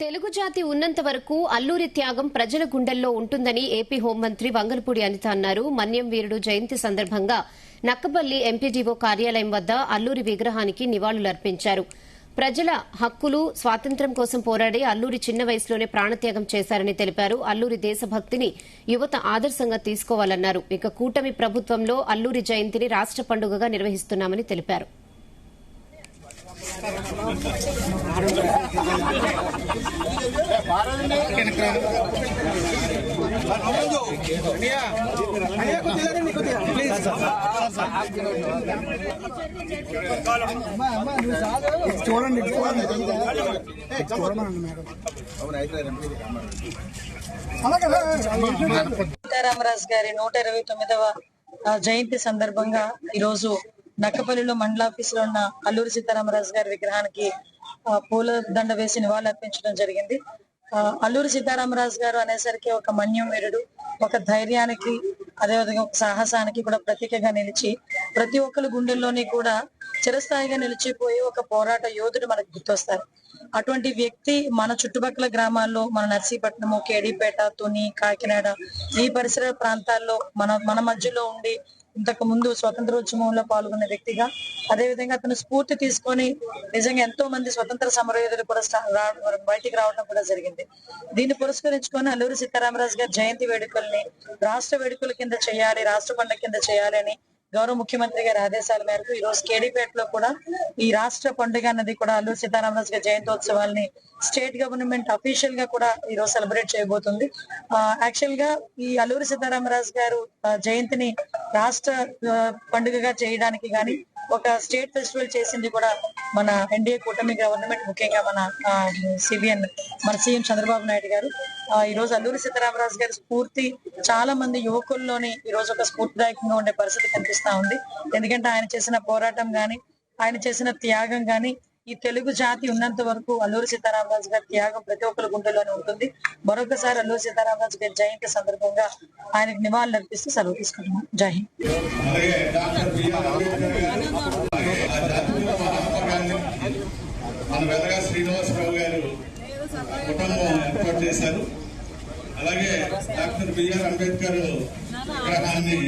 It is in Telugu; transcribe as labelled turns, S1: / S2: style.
S1: తెలుగు జాతి ఉన్నంత వరకు అల్లూరి త్యాగం ప్రజల గుండెల్లో ఉంటుందని ఏపీ హోంమంత్రి వంగలపూడి అనిత అన్నారు. మన్యం వీరుడు జయంతి సందర్భంగా నక్కపల్లి ఎంపీడీఓ కార్యాలయం వద్ద అల్లూరి విగ్రహానికి నివాళులర్పించారు. ప్రజల హక్కులు, స్వాతంత్ర్యం కోసం పోరాడి అల్లూరి చిన్న వయసులోనే ప్రాణత్యాగం చేశారని తెలిపారు. అల్లూరి దేశభక్తిని యువత ఆదర్శంగా తీసుకోవాలన్నారు. ఇక కూటమి ప్రభుత్వంలో అల్లూరి జయంతిని రాష్ట పండుగగా నిర్వహిస్తున్నామని తెలిపారు.
S2: చూడండి
S3: సీతారామరాజు గారి 129వ జయంతి సందర్భంగా ఈరోజు నక్కపల్లిలో మండలాఫీసులో ఉన్న అల్లూరి సీతారామరాజు గారి విగ్రహానికి పూల దండ వేసి నివాళులర్పించడం జరిగింది. అల్లూరి సీతారామరాజు గారు అనేసరికి ఒక మన్యం వీరుడు, ఒక ధైర్యానికి, అదేవిధంగా ఒక సాహసానికి కూడా ప్రతీకగా నిలిచి ప్రతి ఒక్కరి గుండెల్లోని కూడా చిరస్థాయిగా నిలిచిపోయి ఒక పోరాట యోధుడు మనకు గుర్తొస్తారు. అటువంటి వ్యక్తి మన చుట్టుపక్కల గ్రామాల్లో, మన నర్సీపట్నము, కేడీపేట, తుని, కాకినాడ ఈ పరిసర ప్రాంతాల్లో మన మధ్యలో ఉండి ఇంతకు ముందు స్వతంత్రోద్యమంలో పాల్గొన్న వ్యక్తిగా, అదేవిధంగా అతను స్ఫూర్తి తీసుకొని నిజంగా ఎంతో మంది స్వతంత్ర సమరయోధులు కూడా బయటికి రావడం కూడా జరిగింది. దీన్ని పురస్కరించుకొని అల్లూరి సీతారామరాజు గారి జయంతి వేడుకల్ని రాష్ట్ర వేడుకల కింద చేయాలి, రాష్ట్ర పండుగ కింద చేయాలి అని గౌరవ ముఖ్యమంత్రి గారి ఆదేశాల మేరకు ఈ రోజు కేడీపేటలో కూడా ఈ రాష్ట్ర పండుగ అన్నది కూడా అల్లూరి సీతారామరాజు గారి జయంతోత్సవాల్ని స్టేట్ గవర్నమెంట్ అఫీషియల్ గా కూడా ఈ రోజు సెలబ్రేట్ చేయబోతుంది. యాక్చువల్ గా ఈ అల్లూరి సీతారామరాజు గారు జయంతిని రాష్ట్ర పండుగగా చేయడానికి గాని ఒక స్టేట్ ఫెస్టివల్ చేసింది కూడా మన ఎన్డీఏ కూటమి గవర్నమెంట్, ముఖ్యంగా మన మన సీఎం చంద్రబాబు నాయుడు గారు. ఈ రోజు అల్లూరి సీతారామరాజు గారి స్ఫూర్తి చాలా మంది యువకుల్లోని ఈ రోజు ఒక స్ఫూర్తిదాయకంగా ఉండే పరిస్థితి కనిపిస్తా ఉంది. ఎందుకంటే ఆయన చేసిన పోరాటం గాని, ఆయన చేసిన త్యాగం గాని, ఈ తెలుగు జాతి ఉన్నంత వరకు అల్లూరి సీతారామరాజు గారి త్యాగం ప్రతి ఒక్కరి గుండెల్లోనే ఉంటుంది. మరొకసారి అల్లూరి సీతారామరాజు గారి జయంతి సందర్భంగా ఆయనకు నివాళులు అర్పిస్తూ సెలవు తీసుకుంటున్నాం. జై హింద్.
S4: మన వెదగా శ్రీనివాసరావు గారు కుటుంబం ఏర్పాటు చేశారు. అలాగే డాక్టర్ బిఆర్ అంబేద్కర్ విగ్రహాన్ని